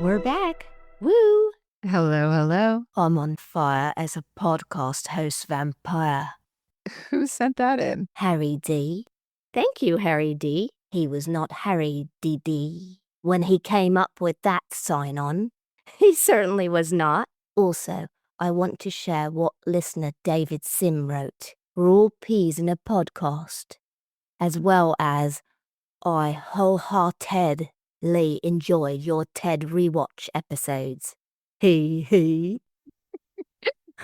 We're back. Woo! Hello, hello. I'm on fire as a podcast host vampire. Who sent that in? Harry D. Thank you, Harry D. He was not Harry D.D. when he came up with that sign-on. He certainly was not. Also, I want to share what listener David Sim wrote. We're all peas in a podcast. As well as, I wholeheartedly enjoyed your Ted Rewatch episodes. He.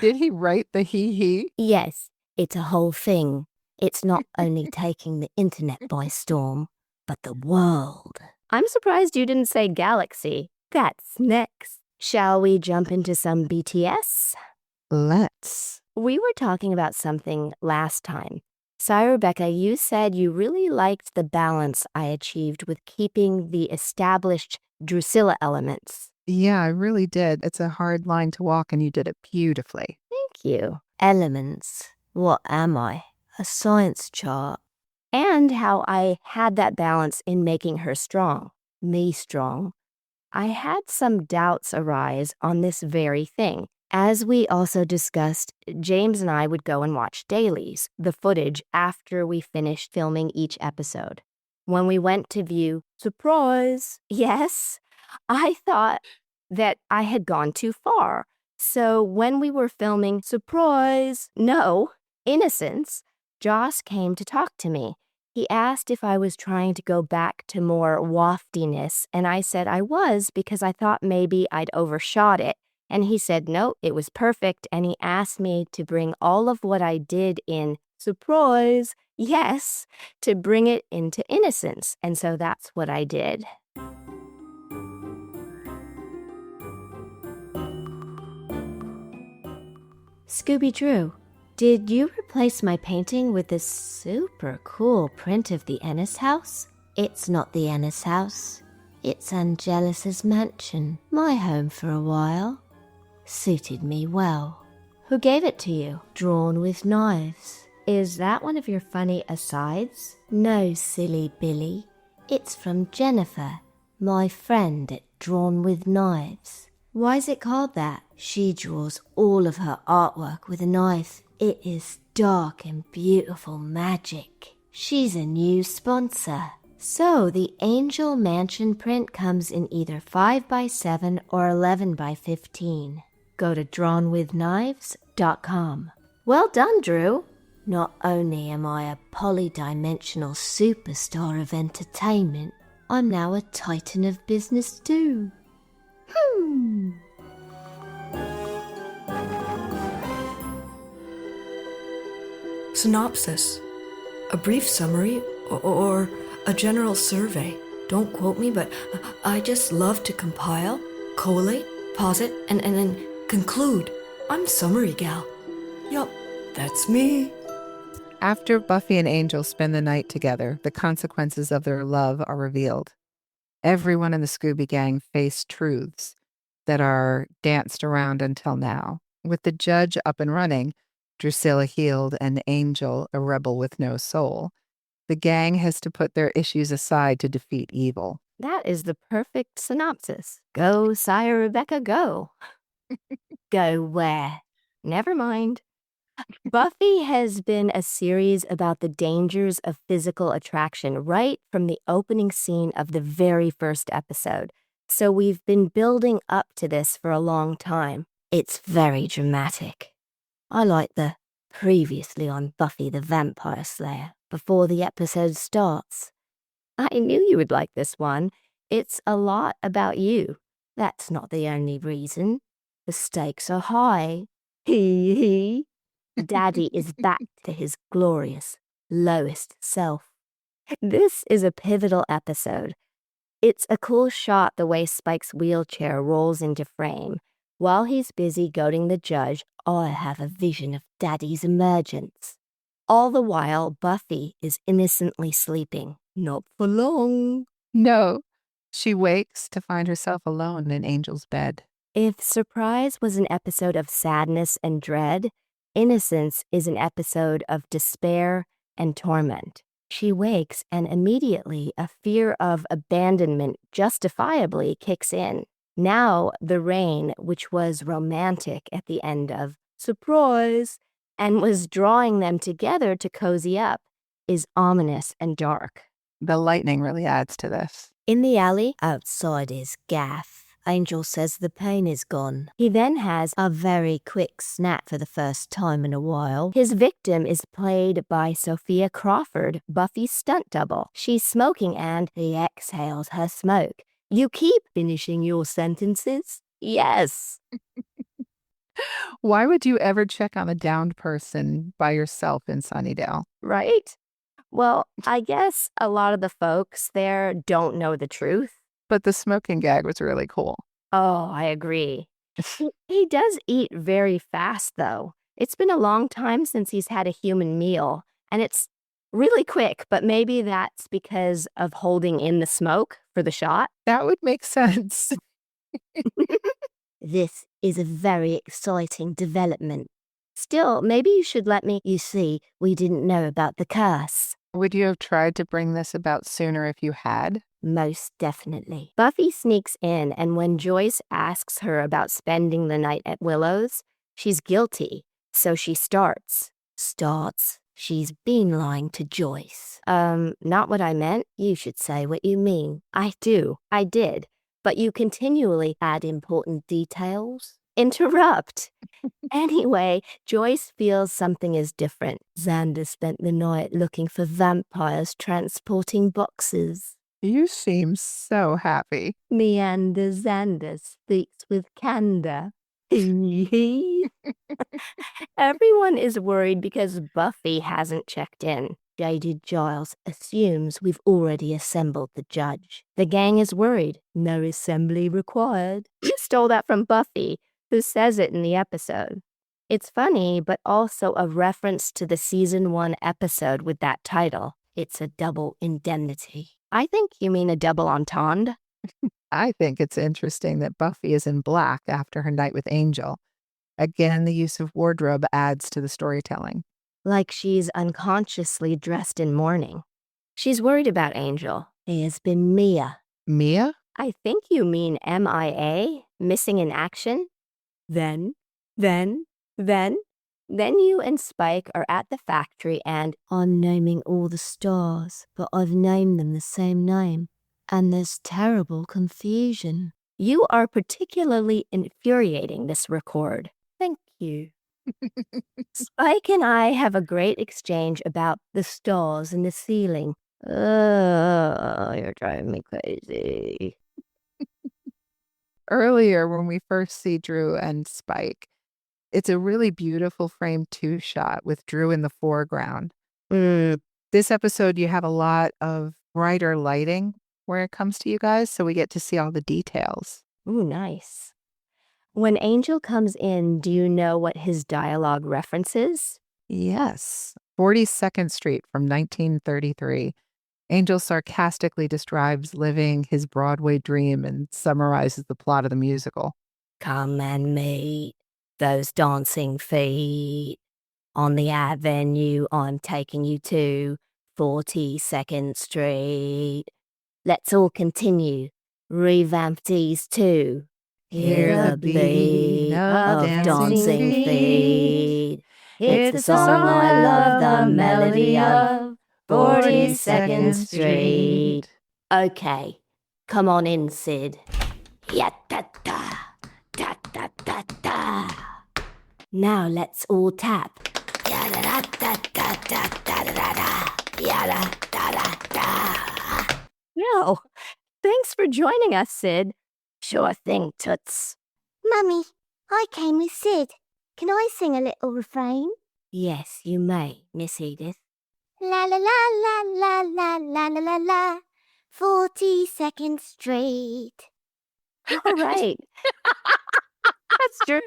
Did he write the he? Yes, it's a whole thing. It's not only taking the internet by storm, but the world. I'm surprised you didn't say galaxy. That's next. Shall we jump into some BTS? Let's. We were talking about something last time. Sire, Rebecca, you said you really liked the balance I achieved with keeping the established Drusilla elements. Yeah, I really did. It's a hard line to walk, and you did it beautifully. Thank you. Elements. What am I? A science chart. And how I had that balance in making her strong. Me strong. I had some doubts arise on this very thing. As we also discussed, James and I would go and watch dailies, the footage after we finished filming each episode. When we went to view, surprise, yes, I thought that I had gone too far. So when we were filming, surprise, no, Innocence, Joss came to talk to me. He asked if I was trying to go back to more waftiness, and I said I was because I thought maybe I'd overshot it. And he said, no, it was perfect, and he asked me to bring all of what I did in surprise, yes, to bring it into Innocence, and so that's what I did. Scooby Dru, did you replace my painting with this super cool print of the Ennis house? It's not the Ennis house. It's Angelus's mansion, my home for a while. Suited me well. Who gave it to you? Drawn with knives. Is that one of your funny asides? No, silly Billy. It's from Jennifer, my friend at Drawn with Knives. Why is it called that? She draws all of her artwork with a knife. It is dark and beautiful magic. She's a new sponsor. So the Angel Mansion print comes in either 5x7 or 11x15. Go to drawnwithknives.com. Well done, Drew. Not only am I a polydimensional superstar of entertainment, I'm now a titan of business too. Synopsis. A brief summary or a general survey. Don't quote me, but I just love to compile, collate, posit, and then conclude. I'm summary gal. Yup, that's me. After Buffy and Angel spend the night together, the consequences of their love are revealed. Everyone in the Scooby Gang faced truths that are danced around until now. With the judge up and running, Drusilla healed, and Angel a rebel with no soul, the gang has to put their issues aside to defeat evil. That is the perfect synopsis. Go, Sire, Rebecca, go. Go where? Never mind. Buffy has been a series about the dangers of physical attraction right from the opening scene of the very first episode. So we've been building up to this for a long time. It's very dramatic. I like the previously on Buffy the Vampire Slayer before the episode starts. I knew you would like this one. It's a lot about you. That's not the only reason. The stakes are high. Hee. Daddy is back to his glorious, lowest self. This is a pivotal episode. It's a cool shot the way Spike's wheelchair rolls into frame. While he's busy goading the judge, I have a vision of Daddy's emergence. All the while, Buffy is innocently sleeping. Not for long. No, she wakes to find herself alone in Angel's bed. If Surprise was an episode of sadness and dread, Innocence is an episode of despair and torment. She wakes and immediately a fear of abandonment justifiably kicks in. Now the rain, which was romantic at the end of Surprise and was drawing them together to cozy up, is ominous and dark. The lightning really adds to this. In the alley, outside his gaff, Angel says the pain is gone. He then has a very quick snap for the first time in a while. His victim is played by Sophia Crawford, Buffy's stunt double. She's smoking and he exhales her smoke. You keep finishing your sentences? Yes. Why would you ever check on a downed person by yourself in Sunnydale? Right? Well, I guess a lot of the folks there don't know the truth. But the smoking gag was really cool. Oh, I agree. He does eat very fast, though. It's been a long time since he's had a human meal, and it's really quick, but maybe that's because of holding in the smoke for the shot. That would make sense. This is a very exciting development. Still, maybe you should let me. You see, we didn't know about the curse. Would you have tried to bring this about sooner if you had? Most definitely. Buffy sneaks in, and when Joyce asks her about spending the night at Willow's, she's guilty, so she starts. She's been lying to Joyce. Not what I meant. You should say what you mean. I did. But you continually add important details. Interrupt. Anyway, Joyce feels something is different. Xander spent the night looking for vampires transporting boxes. You seem so happy. Meander Xander speaks with candor. Everyone is worried because Buffy hasn't checked in. Jaded Giles assumes we've already assembled the judge. The gang is worried. No assembly required. You stole that from Buffy, who says it in the episode. It's funny, but also a reference to the season 1 episode with that title. It's a double indemnity. I think you mean a double entendre. I think it's interesting that Buffy is in black after her night with Angel. Again, the use of wardrobe adds to the storytelling. Like she's unconsciously dressed in mourning. She's worried about Angel. He has been Mia. Mia? I think you mean MIA, missing in action. Then you and Spike are at the factory and I'm naming all the stars, but I've named them the same name. And there's terrible confusion. You are particularly infuriating this record. Thank you. Spike and I have a great exchange about the stars in the ceiling. You're driving me crazy. Earlier, when we first see Drew and Spike, it's a really beautiful frame 2 shot with Drew in the foreground. This episode, you have a lot of brighter lighting where it comes to you guys, so we get to see all the details. Ooh, nice. When Angel comes in, do you know what his dialogue references? Yes. 42nd Street from 1933. Angel sarcastically describes living his Broadway dream and summarizes the plot of the musical. Come and meet those dancing feet. On the avenue, I'm taking you to 42nd Street. Let's all continue. Re-Vamped too. Hear the beat of dancing feet. It's the song I love, the melody of 42nd Street. Okay, come on in, Sid. Ya-da-da, da-da-da-da. Now let's all tap. Ya-da-da-da-da-da-da-da-da. Ya-da-da-da-da. No, thanks for joining us, Sid. Sure thing, Toots. Mummy, I came with Sid. Can I sing a little refrain? Yes, you may, Miss Edith. La la la la la la la la la la. 42nd Street. All right. That's true.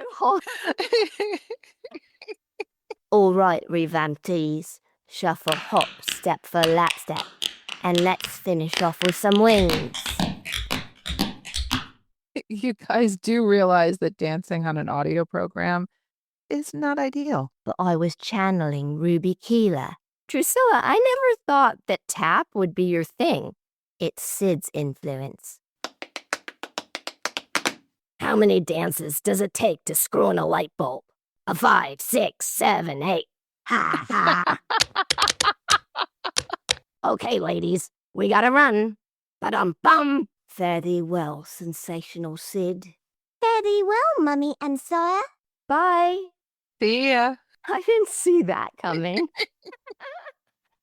All right, Re-Vamptees. Shuffle, hop, step for lap step. And let's finish off with some wings. You guys do realize that dancing on an audio program is not ideal. But I was channeling Ruby Keeler. Drusilla, I never thought that tap would be your thing. It's Sid's influence. How many dances does it take to screw in a light bulb? 5, 6, 7, 8. Ha ha. Okay, ladies, we gotta run. Ba-dum-bum. Fare thee well, sensational Sid. Fare thee well, Mummy and Sire. Bye. See ya. I didn't see that coming.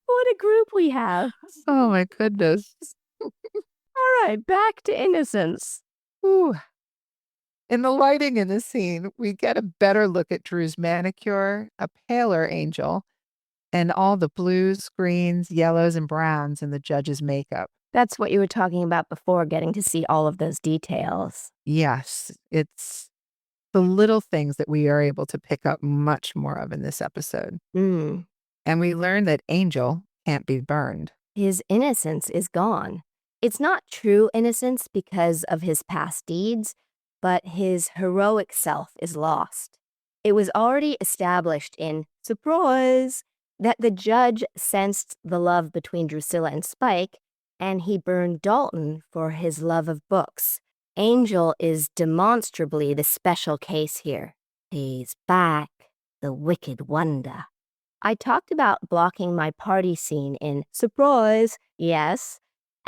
What a group we have. Oh my goodness. All right, back to Innocence. Ooh. In the lighting in this scene, we get a better look at Dru's manicure, a paler Angel, and all the blues, greens, yellows, and browns in the judge's makeup. That's what you were talking about before, getting to see all of those details. Yes, it's the little things that we are able to pick up much more of in this episode. Mm. And we learn that Angel can't be burned. His innocence is gone. It's not true innocence because of his past deeds, but his heroic self is lost. It was already established in Surprise that the judge sensed the love between Drusilla and Spike, and he burned Dalton for his love of books. Angel is demonstrably the special case here. He's back, the wicked wonder. I talked about blocking my party scene in Surprise, yes,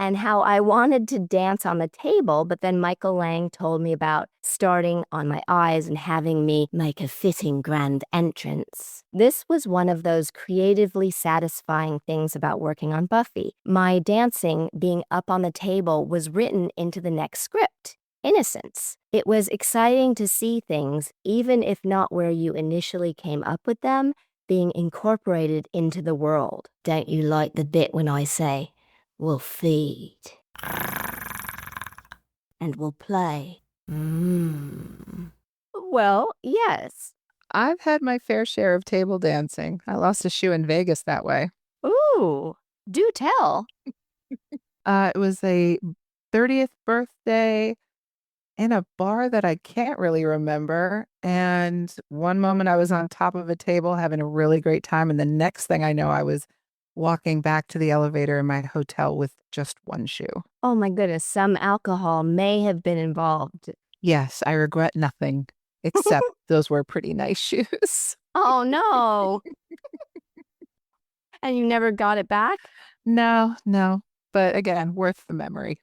and how I wanted to dance on the table, but then Michael Lang told me about starting on my eyes and having me make a fitting grand entrance. This was one of those creatively satisfying things about working on Buffy. My dancing being up on the table was written into the next script. Innocence. It was exciting to see things, even if not where you initially came up with them, being incorporated into the world. Don't you like the bit when I say, we'll feed, and we'll play? Well, yes. I've had my fair share of table dancing. I lost a shoe in Vegas that way. Ooh, do tell. It was a 30th birthday in a bar that I can't really remember. And one moment I was on top of a table having a really great time. And the next thing I know, I was walking back to the elevator in my hotel with just one shoe. Oh my goodness, some alcohol may have been involved. Yes, I regret nothing, except those were pretty nice shoes. Oh no. And you never got it back? No. But again, worth the memory.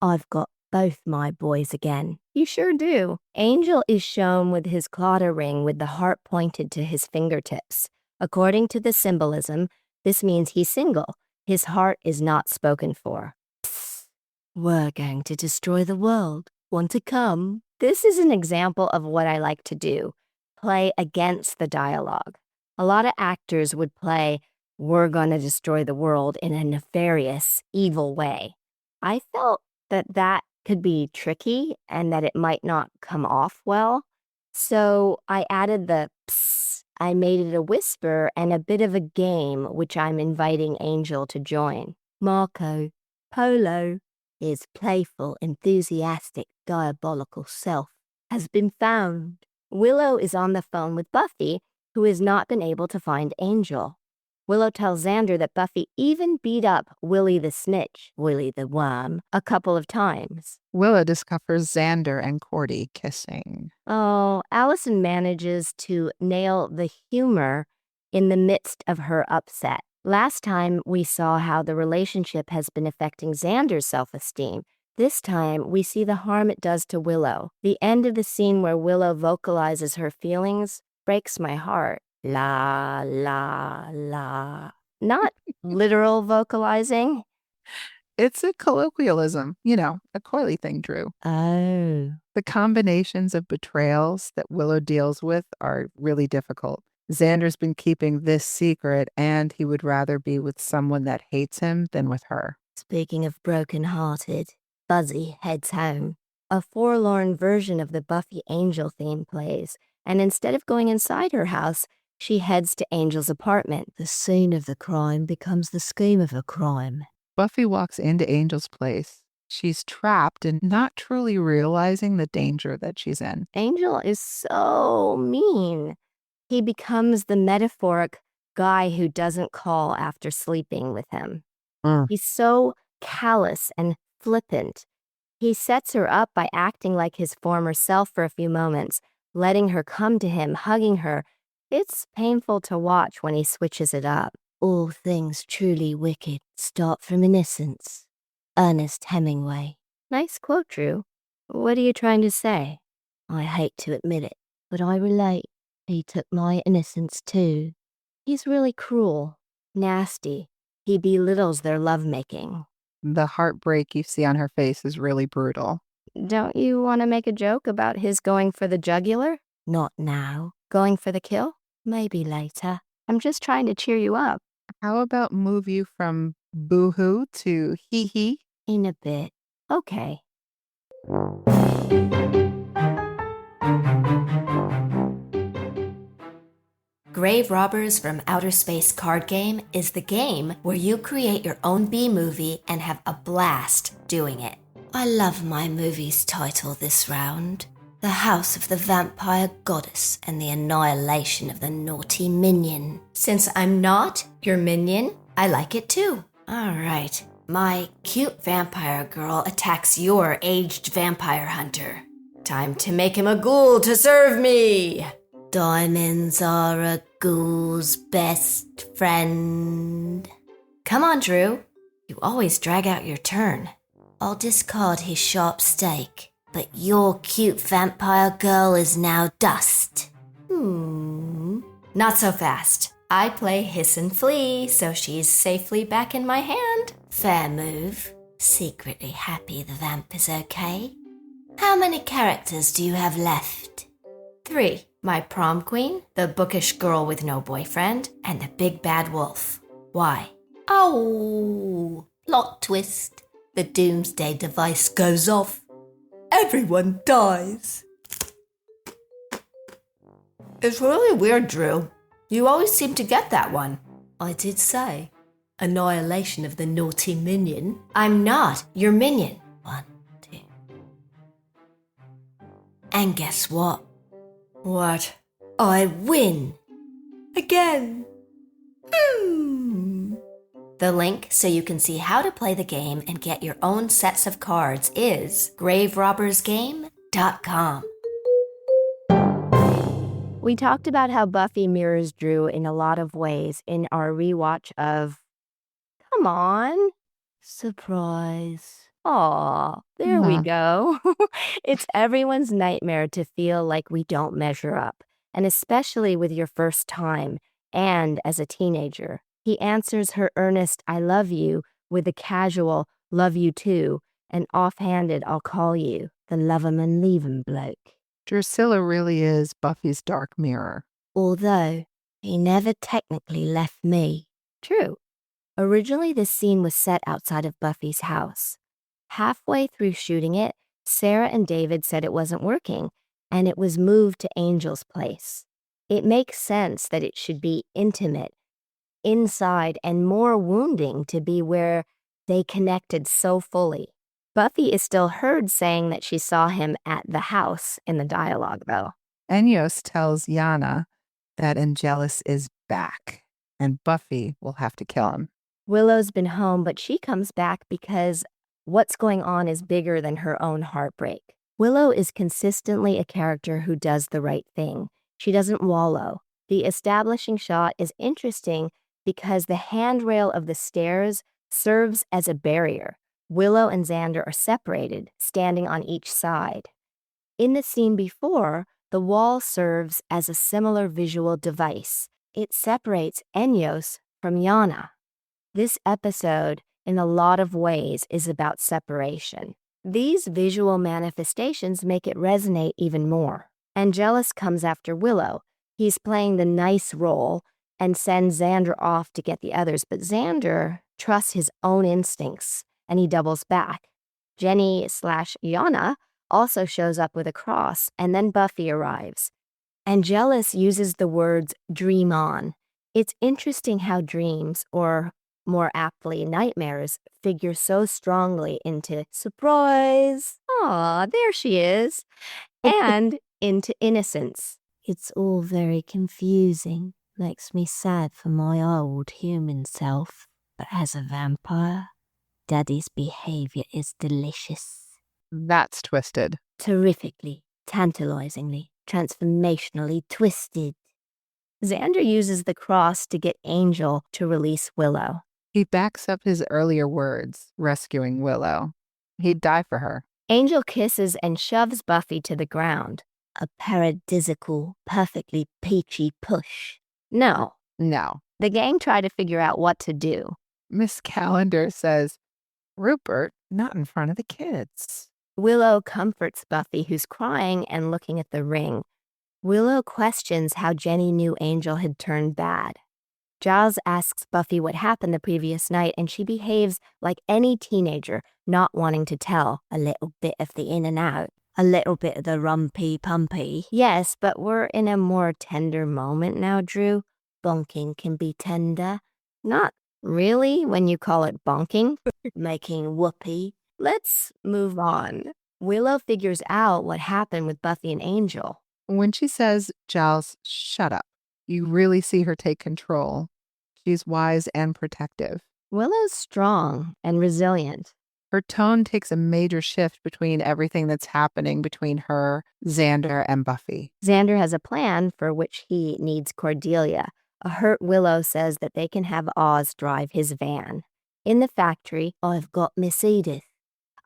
I've got both my boys again. You sure do. Angel is shown with his Claddagh ring with the heart pointed to his fingertips. According to the symbolism, this means he's single. His heart is not spoken for. Psst. We're going to destroy the world. Want to come? This is an example of what I like to do. Play against the dialogue. A lot of actors would play, we're going to destroy the world in a nefarious, evil way. I felt that could be tricky and that it might not come off well. So I added the psst. I made it a whisper and a bit of a game, which I'm inviting Angel to join. Marco Polo, his playful, enthusiastic, diabolical self, has been found. Willow is on the phone with Buffy, who has not been able to find Angel. Willow tells Xander that Buffy even beat up Willie the Snitch, Willie the Worm, a couple of times. Willow discovers Xander and Cordy kissing. Oh, Allison manages to nail the humor in the midst of her upset. Last time we saw how the relationship has been affecting Xander's self-esteem. This time we see the harm it does to Willow. The end of the scene where Willow vocalizes her feelings breaks my heart. La, la, la. Not literal vocalizing. It's a colloquialism, a coily thing, Dru. Oh. The combinations of betrayals that Willow deals with are really difficult. Xander's been keeping this secret, and he would rather be with someone that hates him than with her. Speaking of broken-hearted, Buzzy heads home. A forlorn version of the Buffy Angel theme plays, and instead of going inside her house, she heads to Angel's apartment. The scene of the crime becomes the scheme of a crime. Buffy walks into Angel's place. She's trapped and not truly realizing the danger that she's in. Angel is so mean. He becomes the metaphoric guy who doesn't call after sleeping with him. He's so callous and flippant. He sets her up by acting like his former self for a few moments, letting her come to him, hugging her. It's painful to watch when he switches it up. All things truly wicked start from innocence. Ernest Hemingway. Nice quote, Drew. What are you trying to say? I hate to admit it, but I relate. He took my innocence too. He's really cruel, nasty. He belittles their lovemaking. The heartbreak you see on her face is really brutal. Don't you want to make a joke about his going for the jugular? Not now. Going for the kill? Maybe later. I'm just trying to cheer you up. How about move you from boo-hoo to hee-hee? In a bit. Okay. Grave Robbers from Outer Space card game is the game where you create your own B-movie and have a blast doing it. I love my movie's title this round. The House of the Vampire Goddess and the Annihilation of the Naughty Minion. Since I'm not your minion, I like it too. Alright, my cute vampire girl attacks your aged vampire hunter. Time to make him a ghoul to serve me! Diamonds are a ghoul's best friend. Come on, Drew. You always drag out your turn. I'll discard his sharp stake, but your cute vampire girl is now dust. Not so fast. I play Hiss and Flee, so she's safely back in my hand. Fair move. Secretly happy the vamp is okay. How many characters do you have left? 3. My prom queen, the bookish girl with no boyfriend, and the big bad wolf. Why? Oh, plot twist. The doomsday device goes off. Everyone dies. It's really weird, Drew. You always seem to get that one. I did say. Annihilation of the naughty minion. I'm not your minion. 1, 2. And guess what? What? I win. Again. The link so you can see how to play the game and get your own sets of cards is graverobbersgame.com. We talked about how Buffy mirrors Drew in a lot of ways in our rewatch of... Come on. Surprise. Aw, there we go. It's everyone's nightmare to feel like we don't measure up, and especially with your first time and as a teenager. He answers her earnest I love you with a casual love you too, and offhanded I'll call you the love 'em and leave 'em bloke. Drusilla really is Buffy's dark mirror. Although he never technically left me. True. Originally, this scene was set outside of Buffy's house. Halfway through shooting it, Sarah and David said it wasn't working, and it was moved to Angel's place. It makes sense that it should be intimate, inside, and more wounding to be where they connected so fully. Buffy is still heard saying that she saw him at the house in the dialogue, though. Enyos tells Yana that Angelus is back, and Buffy will have to kill him. Willow's been home, but she comes back because what's going on is bigger than her own heartbreak. Willow is consistently a character who does the right thing. She doesn't wallow. The establishing shot is interesting because the handrail of the stairs serves as a barrier. Willow and Xander are separated, standing on each side. In the scene before, the wall serves as a similar visual device. It separates Enyos from Yana. This episode, in a lot of ways, is about separation. These visual manifestations make it resonate even more. Angelus comes after Willow. He's playing the nice role and sends Xander off to get the others, but Xander trusts his own instincts, and he doubles back. Jenny/Yana also shows up with a cross, and then Buffy arrives. Angelus uses the words dream on. It's interesting how dreams, or more aptly nightmares, figure so strongly into surprise, aw, there she is, and into innocence. It's all very confusing. Makes me sad for my old human self. But as a vampire, Daddy's behavior is delicious. That's twisted. Terrifically, tantalizingly, transformationally twisted. Xander uses the cross to get Angel to release Willow. He backs up his earlier words, rescuing Willow. He'd die for her. Angel kisses and shoves Buffy to the ground. A paradisical, perfectly peachy push. No. The gang try to figure out what to do. Miss Calendar says, Rupert, not in front of the kids. Willow comforts Buffy, who's crying and looking at the ring. Willow questions how Jenny knew Angel had turned bad. Giles asks Buffy what happened the previous night, and she behaves like any teenager, not wanting to tell. A little bit of the in and out. A little bit of the rumpy-pumpy. Yes, but we're in a more tender moment now, Drew. Bonking can be tender. Not really when you call it bonking. Making whoopee. Let's move on. Willow figures out what happened with Buffy and Angel. When she says, Giles, shut up, you really see her take control. She's wise and protective. Willow's strong and resilient. Her tone takes a major shift between everything that's happening between her, Xander, and Buffy. Xander has a plan for which he needs Cordelia. A hurt Willow says that they can have Oz drive his van. In the factory, I've got Miss Edith.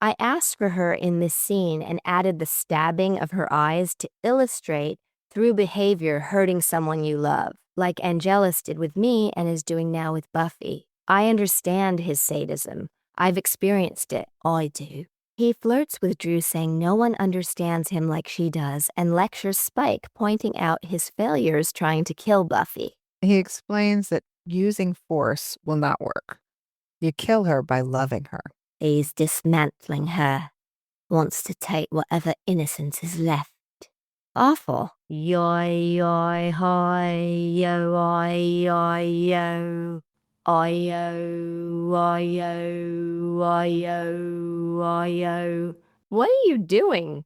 I asked for her in this scene and added the stabbing of her eyes to illustrate, through behavior, hurting someone you love, like Angelus did with me and is doing now with Buffy. I understand his sadism. I've experienced it. I do. He flirts with Drew, saying no one understands him like she does, and lectures Spike, pointing out his failures trying to kill Buffy. He explains that using force will not work. You kill her by loving her. He's dismantling her. Wants to take whatever innocence is left. Awful. Yoy, yoy, hi, yo, I, yo. I-yo, I-yo, I-yo, I-yo. What are you doing?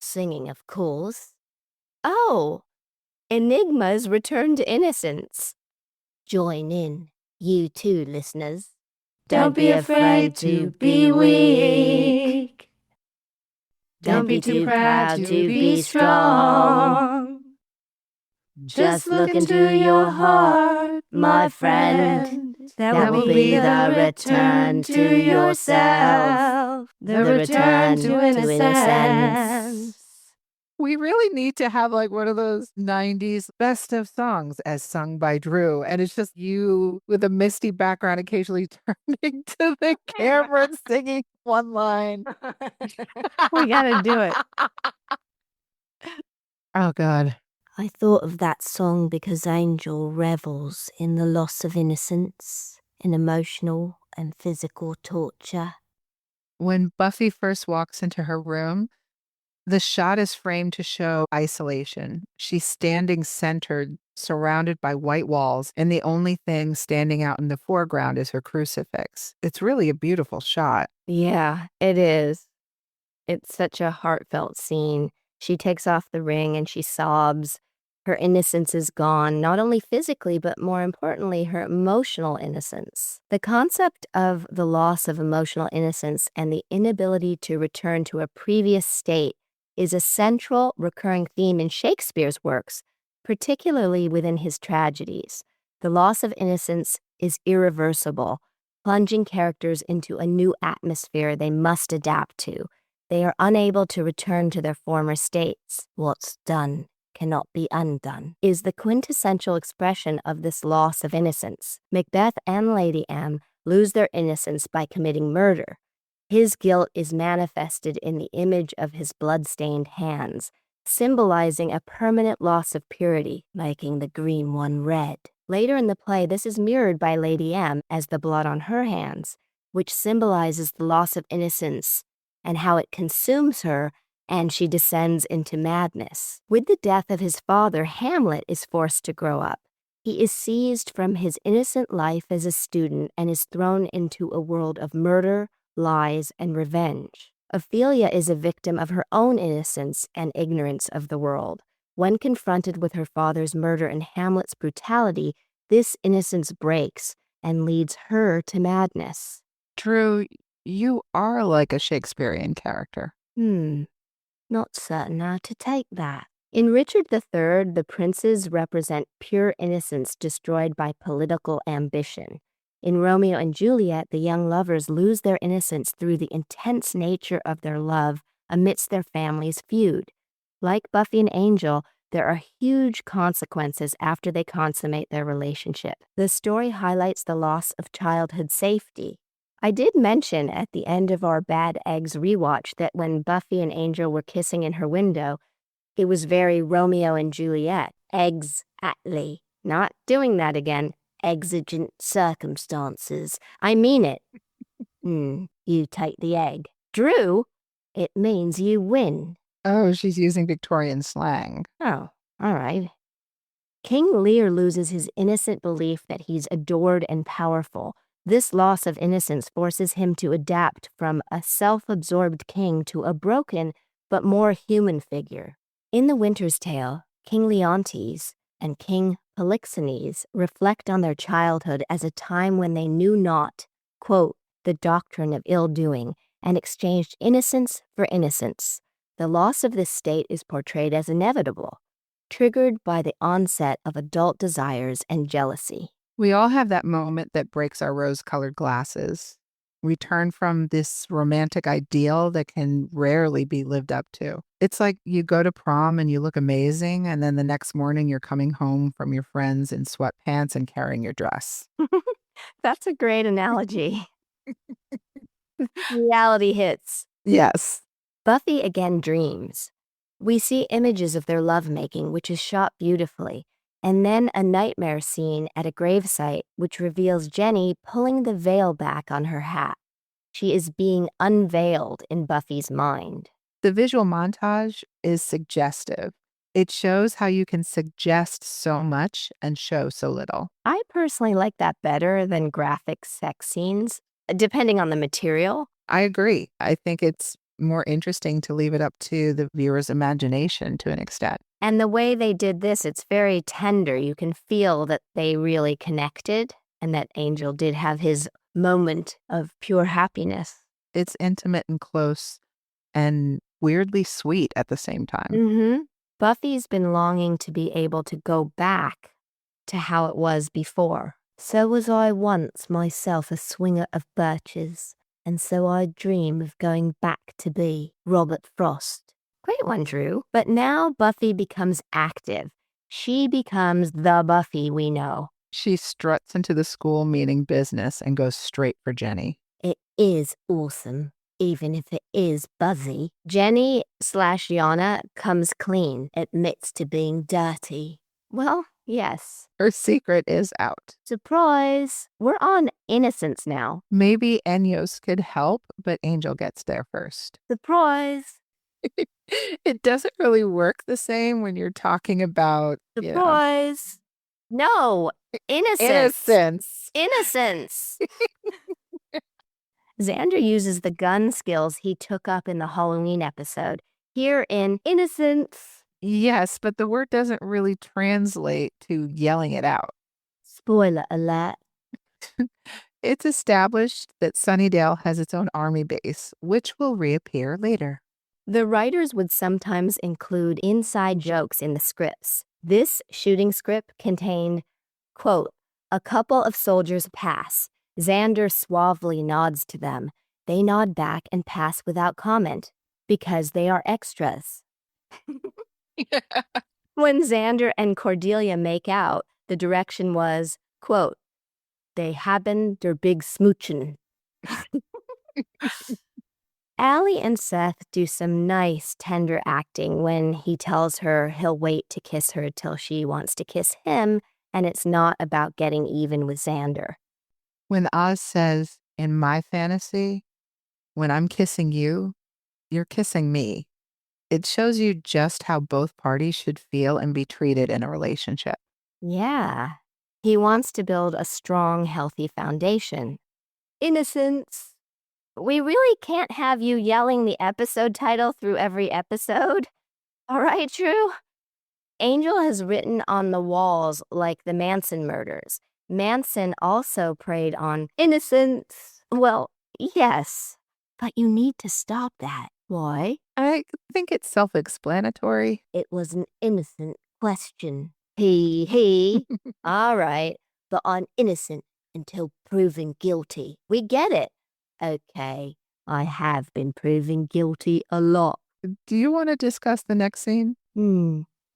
Singing, of course. Oh, Enigma's return to innocence. Join in, you too, listeners. Don't be afraid to be weak. Don't be too proud to be strong. Just look into your heart, my friend. That will be the return to yourself. The return to innocence. We really need to have like one of those 90s best of songs as sung by Drew. And it's just you with a misty background occasionally turning to the camera and singing one line. We gotta do it. Oh, God. I thought of that song because Angel revels in the loss of innocence, in emotional and physical torture. When Buffy first walks into her room, the shot is framed to show isolation. She's standing centered, surrounded by white walls, and the only thing standing out in the foreground is her crucifix. It's really a beautiful shot. Yeah, it is. It's such a heartfelt scene. She takes off the ring and she sobs. Her innocence is gone, not only physically, but more importantly, her emotional innocence. The concept of the loss of emotional innocence and the inability to return to a previous state is a central recurring theme in Shakespeare's works, particularly within his tragedies. The loss of innocence is irreversible, plunging characters into a new atmosphere they must adapt to. They are unable to return to their former states. What's done cannot be undone is the quintessential expression of this loss of innocence. Macbeth and Lady M lose their innocence by committing murder. His guilt is manifested in the image of his blood-stained hands, symbolizing a permanent loss of purity, making the green one red. Later in the play, this is mirrored by Lady M as the blood on her hands, which symbolizes the loss of innocence and how it consumes her, and she descends into madness. With the death of his father, Hamlet is forced to grow up. He is seized from his innocent life as a student and is thrown into a world of murder, lies, and revenge. Ophelia is a victim of her own innocence and ignorance of the world. When confronted with her father's murder and Hamlet's brutality, this innocence breaks and leads her to madness. Drew, you are like a Shakespearean character. Not certain how to take that. In Richard III, the princes represent pure innocence destroyed by political ambition. In Romeo and Juliet, the young lovers lose their innocence through the intense nature of their love amidst their family's feud. Like Buffy and Angel, there are huge consequences after they consummate their relationship. The story highlights the loss of childhood safety. I did mention at the end of our Bad Eggs rewatch that when Buffy and Angel were kissing in her window, it was very Romeo and Juliet. Exactly. Not doing that again. Exigent circumstances. I mean it. You take the egg. Drew, it means you win. Oh, she's using Victorian slang. Oh, all right. King Lear loses his innocent belief that he's adored and powerful. This loss of innocence forces him to adapt from a self-absorbed king to a broken but more human figure. In The Winter's Tale, King Leontes and King Polixenes reflect on their childhood as a time when they knew not, quote, the doctrine of ill-doing, and exchanged innocence for innocence. The loss of this state is portrayed as inevitable, triggered by the onset of adult desires and jealousy. We all have that moment that breaks our rose-colored glasses. We turn from this romantic ideal that can rarely be lived up to. It's like you go to prom and you look amazing, and then the next morning you're coming home from your friends in sweatpants and carrying your dress. That's a great analogy. Reality hits. Yes. Buffy again dreams. We see images of their lovemaking, which is shot beautifully, and then a nightmare scene at a gravesite which reveals Jenny pulling the veil back on her hat. She is being unveiled in Buffy's mind. The visual montage is suggestive. It shows how you can suggest so much and show so little. I personally like that better than graphic sex scenes, depending on the material. I agree. I think it's more interesting to leave it up to the viewer's imagination to an extent. And the way they did this, it's very tender. You can feel that they really connected and that Angel did have his moment of pure happiness. It's intimate and close and weirdly sweet at the same time. Buffy's been longing to be able to go back to how it was before. So was I once myself a swinger of birches, and so I dream of going back to be Robert Frost. Great one, Drew. But now Buffy becomes active. She becomes the Buffy we know. She struts into the school meaning business and goes straight for Jenny. It is awesome, even if it is buzzy. Jenny/Yana comes clean, admits to being dirty. Well, yes. Her secret is out. Surprise! We're on Innocence now. Maybe Enyos could help, but Angel gets there first. Surprise! It doesn't really work the same when you're talking about, Surprise! No! Innocence! Innocence! Innocence! Xander uses the gun skills he took up in the Halloween episode here in Innocence. Yes, but the word doesn't really translate to yelling it out. Spoiler alert. It's established that Sunnydale has its own army base, which will reappear later. The writers would sometimes include inside jokes in the scripts. This shooting script contained, quote, a couple of soldiers pass. Xander suavely nods to them. They nod back and pass without comment because they are extras. When Xander and Cordelia make out, the direction was, quote, they haben der big smoochen. Allie and Seth do some nice, tender acting when he tells her he'll wait to kiss her till she wants to kiss him, and it's not about getting even with Xander. When Oz says, in my fantasy, when I'm kissing you, you're kissing me, it shows you just how both parties should feel and be treated in a relationship. Yeah, he wants to build a strong, healthy foundation. Innocence. We really can't have you yelling the episode title through every episode. All right, Drew? Angel has written on the walls like the Manson murders. Manson also preyed on innocence. Well, yes, but you need to stop that. Why? I think it's self-explanatory. It was an innocent question. He. All right, but I'm innocent until proven guilty. We get it. Okay, I have been proven guilty a lot. Do you want to discuss the next scene?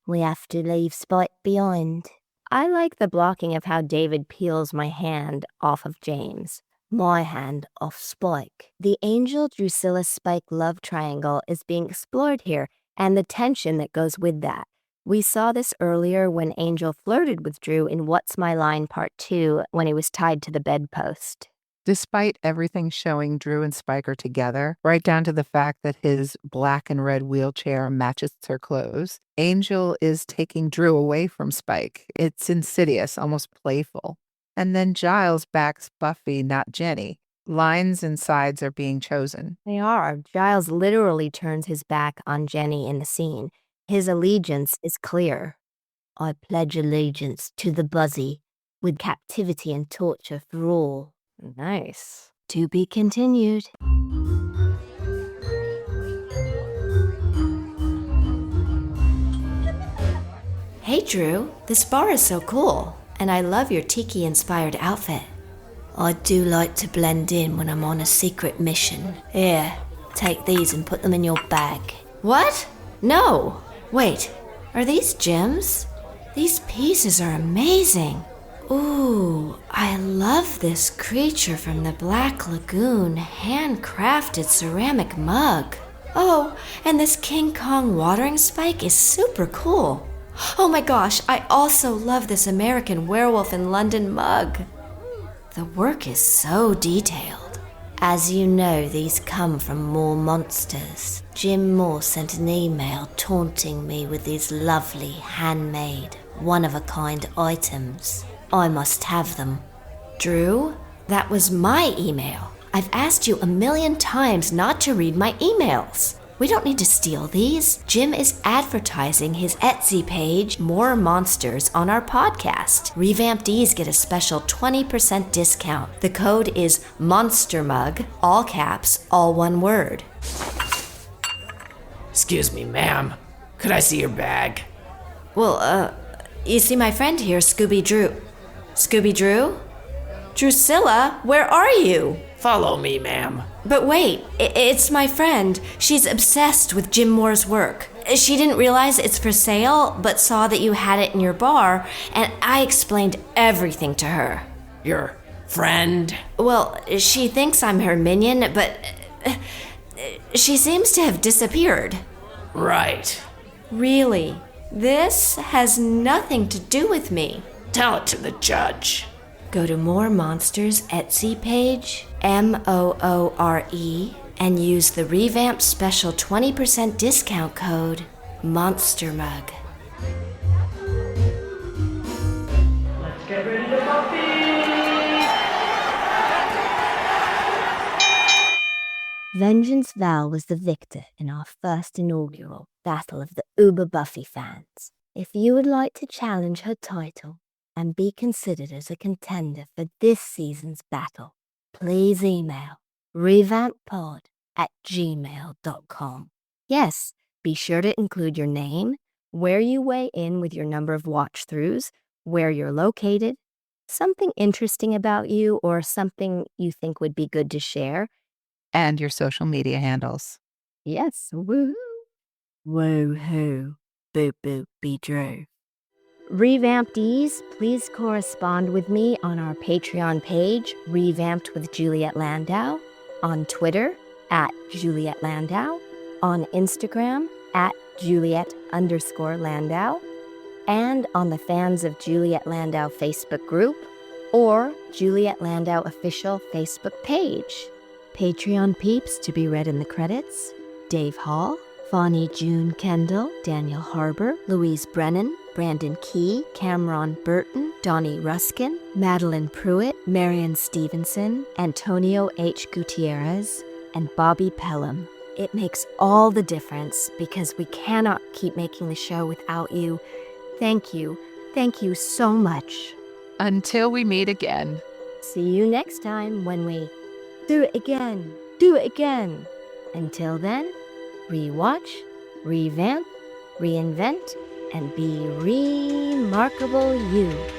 We have to leave Spike behind. I like the blocking of how David peels my hand off of James. My hand off Spike. The Angel Drusilla Spike love triangle is being explored here, and the tension that goes with that. We saw this earlier when Angel flirted with Drew in What's My Line Part 2 when he was tied to the bedpost. Despite everything showing Drew and Spike are together, right down to the fact that his black and red wheelchair matches her clothes, Angel is taking Drew away from Spike. It's insidious, almost playful. And then Giles backs Buffy, not Jenny. Lines and sides are being chosen. They are. Giles literally turns his back on Jenny in the scene. His allegiance is clear. I pledge allegiance to the Buzzy, with captivity and torture for all. Nice. To be continued. Hey Drew, this bar is so cool, and I love your tiki-inspired outfit. I do like to blend in when I'm on a secret mission. Here, take these and put them in your bag. What? No! Wait, are these gems? These pieces are amazing. Ooh, I love this creature from the Black Lagoon handcrafted ceramic mug. Oh, and this King Kong watering spike is super cool. Oh my gosh, I also love this American Werewolf in London mug. The work is so detailed. As you know, these come from More Monsters. Jim Moore sent an email taunting me with these lovely, handmade, one-of-a-kind items. I must have them. Drew, that was my email. I've asked you 1,000,000 times not to read my emails. We don't need to steal these. Jim is advertising his Etsy page, More Monsters, on our podcast. Revamptees get a special 20% discount. The code is MONSTERMUG, all caps, all one word. Excuse me, ma'am. Could I see your bag? Well, you see my friend here, Scooby Dru. Scooby Dru? Drusilla, where are you? Follow me, ma'am. But wait, it's my friend. She's obsessed with Jim Moore's work. She didn't realize it's for sale, but saw that you had it in your bar, and I explained everything to her. Your friend? Well, she thinks I'm her minion, but she seems to have disappeared. Right. Really? This has nothing to do with me. Tell it to the judge. Go to More Monsters Etsy page, MOORE, and use the Revamped special 20% discount code, MONSTERMUG. Let's get ready to Buffy! Vengeance Val was the victor in our first inaugural Battle of the Uber Buffy fans. If you would like to challenge her title and be considered as a contender for this season's battle, please email revampedpod@gmail.com. Yes, be sure to include your name, where you weigh in with your number of watch-throughs, where you're located, something interesting about you or something you think would be good to share, And your social media handles. Yes, woohoo. Woohoo. Boop boop be Drew. Revamptees, please correspond with me on our Patreon page, Revamped with Juliet Landau, on Twitter, @Juliet Landau, on Instagram, @Juliet_Landau, and on the Fans of Juliet Landau Facebook group, or Juliet Landau official Facebook page. Patreon peeps to be read in the credits: Dave Hall, Fawny June Kendall, Daniel Harbour, Louise Brennan, Brandon Key, Cameron Burton, Donnie Ruskin, Madeline Pruitt, Marion Stevenson, Antonio H. Gutierrez, and Bobby Pelham. It makes all the difference because we cannot keep making the show without you. Thank you. Thank you so much. Until we meet again. See you next time when we do it again. Do it again. Until then, rewatch, revamp, reinvent, and be remarkable you.